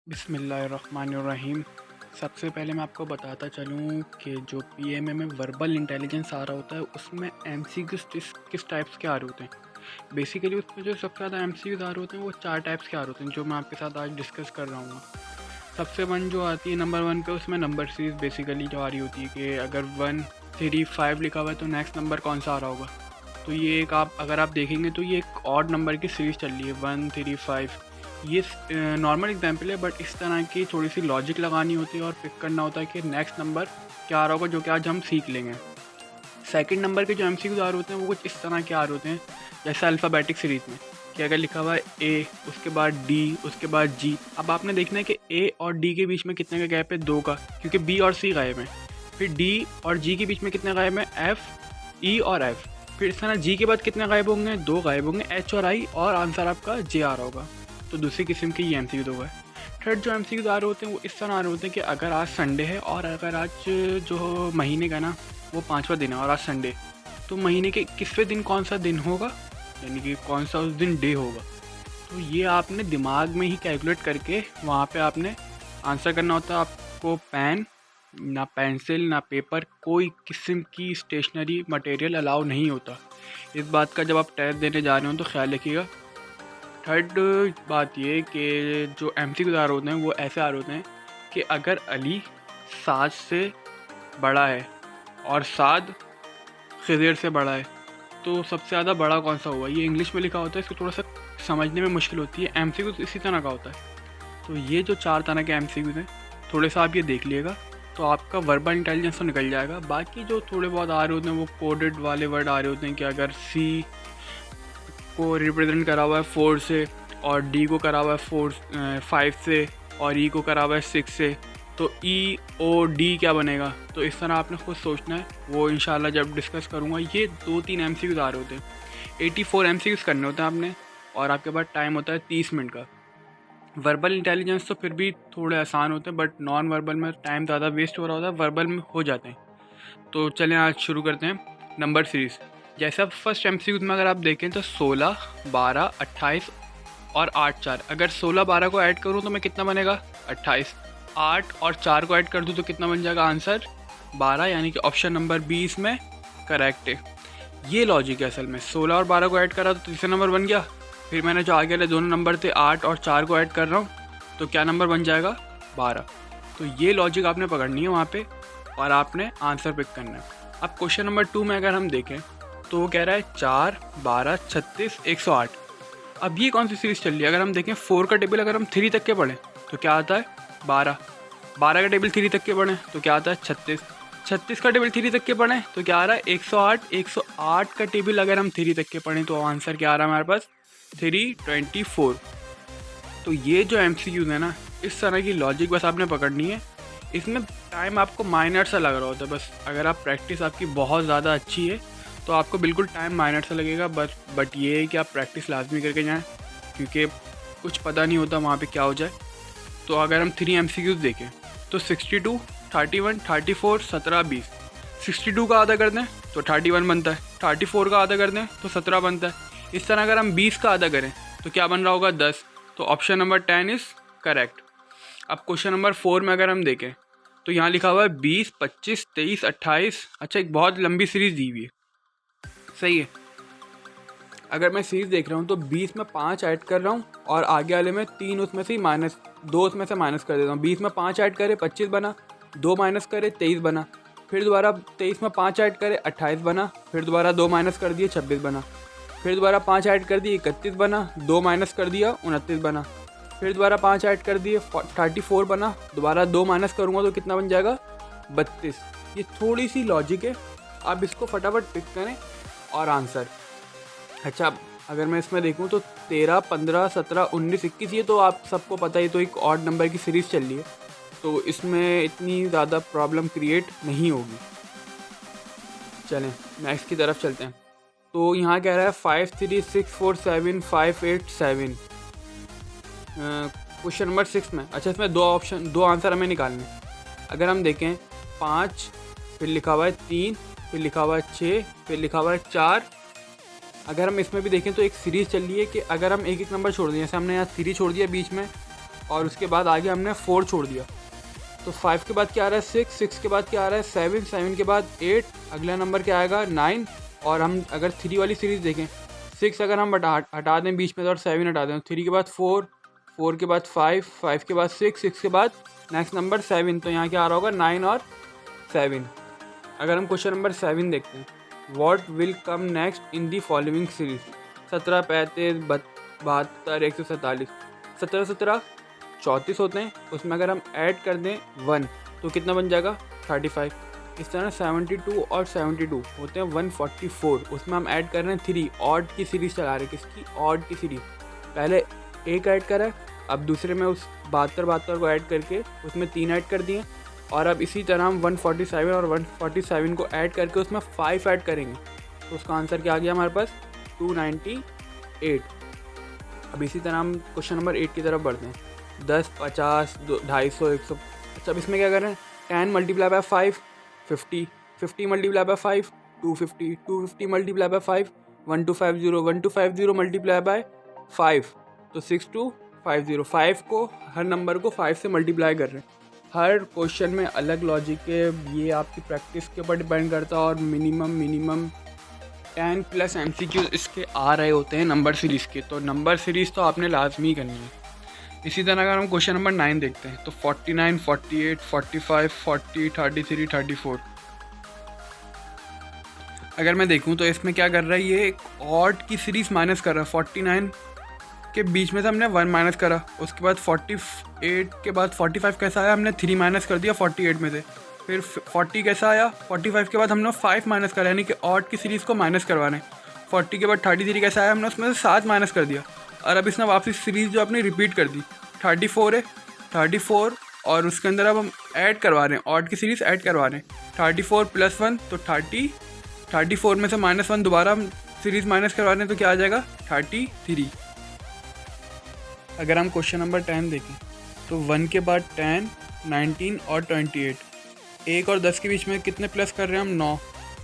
बिस्मिल्लाहिर्रहमानिर्रहीम। सबसे पहले मैं आपको बताता चलूँ कि जो पीएमए में वर्बल इंटेलिजेंस आ रहा होता है उसमें एमसीक्यूज़ किस टाइप्स के आ रहे होते हैं। बेसिकली उसमें जो सबसे ज़्यादा एमसीक्यूज़ आ रहे होते हैं वो 4 टाइप्स के आ रहे होते हैं जो मैं आपके साथ आज डिस्कस कर रहा हूँ। सबसे वन जो आती है नंबर 1 पे, उसमें नंबर सीरीज़ बेसिकली जो आ रही होती है कि अगर 1 3 5 लिखा हुआ है तो नेक्स्ट नंबर कौन सा आ रहा होगा। तो ये एक आप अगर आप देखेंगे तो ये एक ऑड नंबर की सीरीज़ चल रही है 1 3 5। ये नॉर्मल एग्जांपल है, बट इस तरह की थोड़ी सी लॉजिक लगानी होती है और पिक करना होता है कि नेक्स्ट नंबर क्या आ रहा होगा, जो कि आज हम सीख लेंगे। सेकंड नंबर के जो एमसीक्यूज आ रहे होते हैं वो कुछ इस तरह के आ रहे होते हैं जैसे अल्फ़ाबेटिक सीरीज़ में कि अगर लिखा हुआ है ए, उसके बाद डी, उसके बाद जी। अब आपने देखना है कि ए और डी के बीच में कितने का गैप है, 2 का, क्योंकि बी और सी गायब हैं। फिर डी और जी के बीच में कितने गायब हैं, एफ, ई और एफ। फिर इस तरह जी के बाद कितने गायब होंगे, 2 गायब होंगे, एच और आई, और आंसर आपका जे आ रहा होगा। तो दूसरी किस्म के ये एमसीक्यूज हो गए। थर्ड जो एमसीक्यूज आ रहे होते हैं वो इस तरह आ रहे होते हैं कि अगर आज संडे है और अगर आज जो महीने का ना वो 5वां दिन है और आज संडे, तो महीने के 21वें दिन कौन सा दिन होगा, यानी कि कौन सा उस दिन डे होगा। तो ये आपने दिमाग में ही कैलकुलेट करके वहाँ पे आपने आंसर करना होता है। आपको पेन ना पेंसिल ना पेपर, कोई किस्म की स्टेशनरी मटेरियल अलाउ नहीं होता। इस बात का जब आप टेस्ट देने जा रहे हो तो ख्याल रखिएगा। थर्ड बात ये कि जो एमसीक्यूज आ रहे होते हैं वो ऐसे आ रहे होते हैं कि अगर अली साद से बड़ा है और साद खिज़र से बड़ा है तो सबसे ज़्यादा बड़ा कौन सा हुआ। ये इंग्लिश में लिखा होता है, इसको थोड़ा सा समझने में मुश्किल होती है। एमसीक्यूज इसी तरह का होता है। तो ये जो 4 तरह के एमसीक्यूज हैं, थोड़े सा आप ये देख लीजिएगा तो आपका वर्बल इंटेलिजेंस तो निकल जाएगा। बाकी जो थोड़े बहुत आ रहे होते हैं वो कोडेड वाले वर्ड आ रहे होते हैं कि अगर सी को रिप्रेजेंट करा हुआ है 4 से और डी को करा हुआ है 5 से और ई को करा हुआ है 6 से, तो ई ओ डी क्या बनेगा। तो इस तरह आपने खुद सोचना है, वो इंशाल्लाह जब डिस्कस करूँगा। ये 2-3 एमसीक्यूज आ रहे होते हैं। 84 एमसीक्यूज करने होते हैं आपने, और आपके पास टाइम होता है 30 मिनट का। वर्बल इंटेलिजेंस तो फिर भी थोड़े आसान होते हैं, बट नॉन वर्बल में टाइम ज़्यादा वेस्ट हो रहा होता है, वर्बल में हो जाते हैं। तो चलें आज शुरू करते हैं नंबर सीरीज़। जैसे अब फर्स्ट एमसीक्यू में अगर आप देखें तो 16, 12, 28 और 8 4। अगर 16 12 को ऐड करूं तो मैं कितना बनेगा, 28। 8 और 4 को ऐड कर दूं तो कितना बन जाएगा, आंसर 12, यानी कि ऑप्शन नंबर 20 में करेक्ट है। ये लॉजिक है असल में। 16 और 12 को ऐड करा तो तीसरा नंबर बन गया। फिर मैंने जो आगे वाले दोनों नंबर थे 8 और 4 को ऐड कर रहा हूँ तो क्या नंबर बन जाएगा, 12। तो ये लॉजिक आपने पकड़नी है वहाँ पे और आपने आंसर पिक करना है। अब क्वेश्चन नंबर 2 में अगर हम देखें तो वो कह रहा है 4, 12, 36, 108। अब ये कौन सी सीरीज़ चल रही है। अगर हम देखें 4 का टेबल अगर हम 3 तक के पढ़ें तो क्या आता है, 12। 12 का टेबल 3 तक के पढ़ें तो क्या आता है, 36। 36 का टेबल 3 तक के पढ़ें तो क्या आ रहा है, 108। 108 का टेबल अगर हम 3 तक के पढ़ें तो आंसर क्या आ रहा है हमारे पास, 324। तो ये जो एमसीक्यूज है ना, इस तरह की लॉजिक बस आपने पकड़नी है। इसमें टाइम आपको माइनर सा लग रहा होता है, बस अगर आप प्रैक्टिस आपकी बहुत ज़्यादा अच्छी है तो आपको बिल्कुल टाइम माइनर सा लगेगा। बट ये है कि आप प्रैक्टिस लाजमी करके जाएं, क्योंकि कुछ पता नहीं होता वहाँ पे क्या हो जाए। तो अगर हम 3 एमसीक्यूज देखें तो 62, 31, 34, 17, 20। 62 का आधा कर दें तो 31 बनता है, 34 का आधा कर दें तो 17 बनता है। इस तरह अगर हम 20 का आधा करें तो क्या बन रहा होगा, 10। तो ऑप्शन नंबर 10 इज़ करेक्ट। अब क्वेश्चन नंबर 4 में अगर हम देखें तो यहाँ लिखा हुआ है 20, 25, 23, 28। अच्छा, एक बहुत लंबी सीरीज़ दी हुई है, सही है। अगर मैं सीरीज़ देख रहा हूँ तो 20 में 5 ऐड कर रहा हूँ और आगे वाले में 3 उसमें से माइनस 2 उसमें से माइनस कर देता हूँ। 20 में 5 ऐड करे 25 बना, 2 माइनस करे 23 बना, फिर दोबारा 23 में 5 ऐड करे 28 बना, फिर दोबारा 2 माइनस कर दिए 26 बना, फिर दोबारा 5 ऐड कर दिए 31 बना, 2 माइनस कर दिया 29 बना, फिर दोबारा 5 ऐड कर दिए 34 बना, दोबारा 2 माइनस करूँगा तो कितना बन जाएगा, 32। ये थोड़ी सी लॉजिक है, आप इसको फटाफट पिक करें और आंसर। अच्छा, अगर मैं इसमें देखूं तो 13, 15, 17, 19, 21, ये तो आप सबको पता है, तो एक ऑड नंबर की सीरीज़ चल रही है, तो इसमें इतनी ज़्यादा प्रॉब्लम क्रिएट नहीं होगी। चलें नेक्स्ट की तरफ चलते हैं। तो यहाँ कह रहा है 5, 3, 6, 4, 7, 5, 8, 7। क्वेश्चन नंबर 6 में, अच्छा इसमें दो आंसर हमें निकालने। अगर हम देखें 5, फिर लिखा हुआ है 3, फिर लिखा हुआ है 6, फिर लिखा हुआ है 4। अगर हम इसमें भी देखें तो एक सीरीज़ चल रही है कि अगर हम एक एक नंबर छोड़ दें, जैसे हमने यहाँ 3 छोड़ दिया बीच में, और उसके बाद आगे हमने 4 छोड़ दिया। तो 5 के बाद क्या आ रहा है 6, 6 के बाद क्या आ रहा है 7, 7 के बाद 8, अगला नंबर क्या आएगा 9। और हम अगर 3 वाली सीरीज़ देखें, 6 अगर हम हटा दें बीच में और 7 हटा दें, 3 के बाद 4, 4 के बाद 5, 5 के बाद 6, 6 के बाद नेक्स्ट नंबर 7। तो यहाँ क्या आ रहा होगा 9 और 7। अगर हम क्वेश्चन नंबर 7 देखते हैं, what will come next in the following series. 17, 35, 72, 147, 17, 17 34 होते हैं। उसमें अगर हम ऐड कर दें 1 तो कितना बन जाएगा 35। इस तरह 72 और 72 होते हैं 144। उसमें हम ऐड कर रहे हैं 3, ऑड की सीरीज़ चला रहे हैं। किसकी? ऑड की सीरीज़। पहले एक ऐड करा है, अब दूसरे में उस 72 को ऐड करके उसमें 3 ऐड कर दिए। और अब इसी तरह हम 147 और 147 को ऐड करके उसमें 5 ऐड करेंगे। तो उसका आंसर क्या आ गया हमारे पास 298। अब इसी तरह हम क्वेश्चन नंबर 8 की तरफ बढ़ते हैं। 10, 50, 250, 100। अच्छा, अब इसमें क्या कर रहे हैं 10 multiply by 5 50, 50 multiply by 5 250, 250 multiply by 5 1250, 1250 multiply by 5 तो 6250। 5 को हर नंबर को 5 से मल्टीप्लाई कर रहे हैं। हर क्वेश्चन में अलग लॉजिक है, ये आपकी प्रैक्टिस के ऊपर डिपेंड करता है। और मिनिमम 10 प्लस MCQ इसके आ रहे होते हैं नंबर सीरीज़ के। तो नंबर सीरीज़ तो आपने लाजमी करनी है। इसी तरह अगर हम क्वेश्चन नंबर 9 देखते हैं तो 49, 48, 45, 40, 33, 34। अगर मैं देखूं तो इसमें क्या कर रहा है, ये एक ऑड की सीरीज़ माइनस कर रहा है। 49 के बीच में से हमने 1 माइनस करा, उसके बाद 48 के बाद 45 कैसा आया, हमने 3 माइनस कर दिया 48 में से। फिर 40 कैसा आया, 45 के बाद हमने 5 माइनस करा, यानी कि ऑड की सीरीज़ को माइनस करवाने। 40 के बाद 33 कैसा आया, हमने उसमें से 7 माइनस कर दिया। और अब इसने वापसी सीरीज़ जो अपनी रिपीट कर दी। 34 है, 34 और उसके अंदर अब हम ऐड करवा रहे हैं, ऑड की सीरीज़ ऐड करवा रहे हैं। 34 + 1 तो 30, 34 में से -1 दोबारा हम सीरीज़ माइनस करवा रहे हैं तो क्या आ जाएगा 33। अगर हम क्वेश्चन नंबर 10 देखें तो 1 के बाद 10, 19 और 28। 1 और 10 के बीच में कितने प्लस कर रहे हैं हम 9।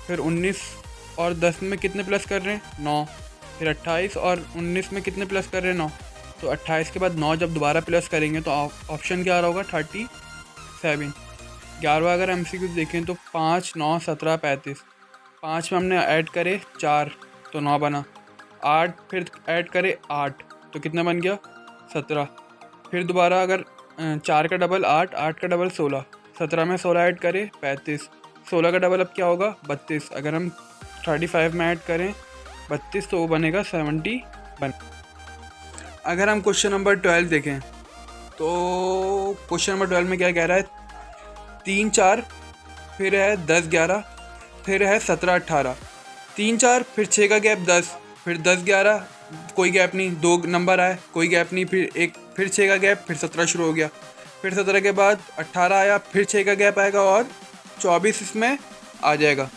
फिर 19 और 10 में कितने प्लस कर रहे हैं 9। फिर 28 और 19 में कितने प्लस कर रहे हैं 9। तो 28 के बाद 9 जब दोबारा प्लस करेंगे तो ऑप्शन क्या आ रहा होगा 37। 11वां अगर MCQ देखें तो 5, 9, 17, 35। 5 में हमने ऐड करे 4 तो 9 बना। 8 फिर ऐड करे 8 तो कितना बन गया 17। फिर दोबारा अगर 4 का डबल 8, 8 का डबल 16, 17 में 16 ऐड करें 35, 16 का डबल अब क्या होगा 32। अगर हम 35 में ऐड करें 32 तो वो बनेगा 71। अगर हम क्वेश्चन नंबर 12 देखें तो क्वेश्चन नंबर 12 में क्या कह रहा है 3, 4 फिर है 10, 11 फिर है 17, 18। 3, 4 फिर 6 का गैप 10, फिर 10, 11 कोई गैप नहीं, 2 नंबर आए कोई गैप नहीं, फिर 6 का गैप, फिर 17 शुरू हो गया। फिर 17 के बाद 18 आया, फिर 6 का गैप आएगा और 24 इसमें आ जाएगा।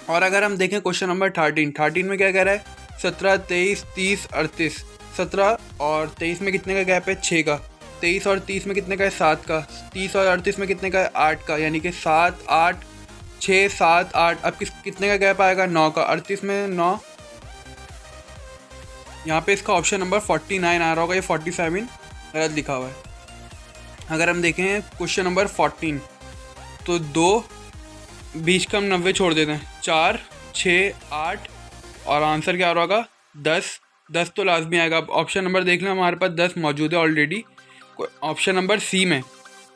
और अगर हम देखें क्वेश्चन नंबर 13 में क्या कह रहा है 17, 23, 30, 38। 17 और 23 में कितने का गैप है 6 का। 23 और 30 में कितने का है 7 का। 30 और 38 में कितने का है 8 का, यानी कि 7, 8, 6, 7, 8। अब कितने का गैप आएगा 9 का। 38 में 9, यहाँ पे इसका ऑप्शन नंबर 49 आ रहा होगा, ये 47 गलत लिखा हुआ है। अगर हम देखें क्वेश्चन नंबर 14 तो 2 बीच का हम 90 छोड़ देते हैं, 4, 6, 8 और आंसर क्या आ रहा होगा 10। 10 तो लाजमी आएगा। अब ऑप्शन नंबर देख लें, हमारे पास 10 मौजूद है ऑलरेडी। ऑप्शन नंबर C में,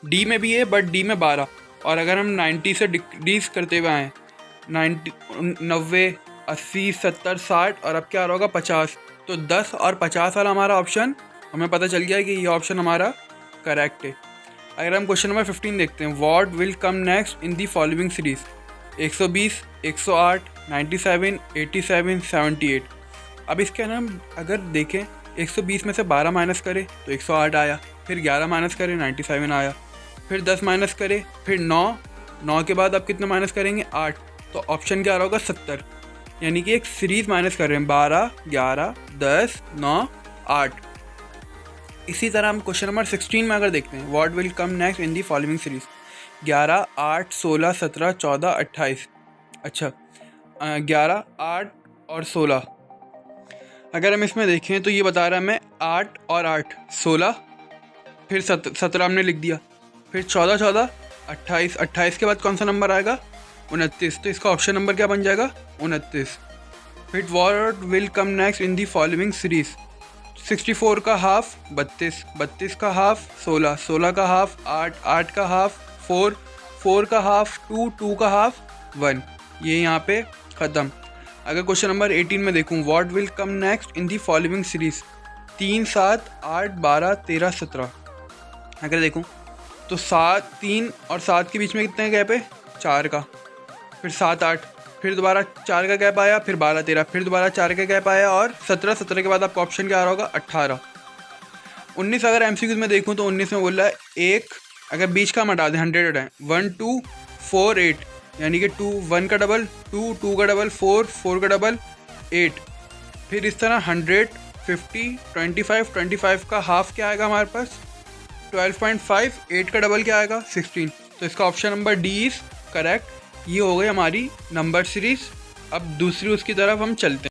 D में भी है बट D में 12। और अगर हम 90 से डिक्रीज करते हुए आएँ 90, 80, 70, 60 और अब क्या आ रहा होगा 50। तो 10 और 50 वाला हमारा ऑप्शन हमें पता चल गया कि ये ऑप्शन हमारा करेक्ट है। अगर हम क्वेश्चन नंबर 15 देखते हैं, what will come next in the following series. 120, 108, 97, 87, 78। अब इसके ना हम अगर देखें 120 में से 12 माइनस करें तो 108 आया, फिर 11 माइनस करें 97 आया, फिर 10 माइनस करें, फिर 9 के बाद अब कितना माइनस करेंगे 8। तो ऑप्शन क्या आ रहा होगा 70, यानी कि एक सीरीज़ माइनस कर रहे हैं 12, 11, 10, 9, 8। इसी तरह हम क्वेश्चन नंबर 16 में अगर देखते हैं, what will come next in the following series. 11, 8, 16, 17, 14, 28। अच्छा 11, 8 और 16। अगर हम इसमें देखें तो ये बता रहा है हमें 8 और 8 16, फिर 17 हमने लिख दिया, फिर 14 14 28, 28 के बाद कौन सा नंबर आएगा? 29, तो इसका ऑप्शन नंबर क्या बन जाएगा? 29। फिर what will come next in the following series? 64 का हाफ 32, 32 का हाफ 16, 16 का हाफ 8, 8 का हाफ 4, 4 का हाफ 2, 2 का हाफ 1। ये यहाँ पे ख़त्म। अगर क्वेश्चन नंबर 18 में देखूँ, what will come next in the following series? 3 7 8 12 13 17। अगर देखूँ तो 7, 3 और 7 के बीच में कितने गैप है? 4 का। फिर 7 8, फिर दोबारा 4 का गैप आया, फिर 12 13, फिर दोबारा 4 का गैप आया और 17, 17 के बाद आपका ऑप्शन क्या आ रहा होगा? 18। 19 अगर एमसीक्यूज में देखूँ तो 19 में बोल रहा है एक, अगर बीच का हम हटा दें 100 हटाएं, 1 2 4 8, यानी कि 2 1 का डबल 2, 2 का डबल 4, 4 का डबल 8। फिर इस तरह 100 50 25, 25 का हाफ क्या आएगा हमारे पास? 12.5, 8 का डबल क्या आएगा? 16। तो इसका option number D is correct. ये हो गई हमारी नंबर सीरीज़। अब दूसरी उसकी तरफ हम चलते हैं।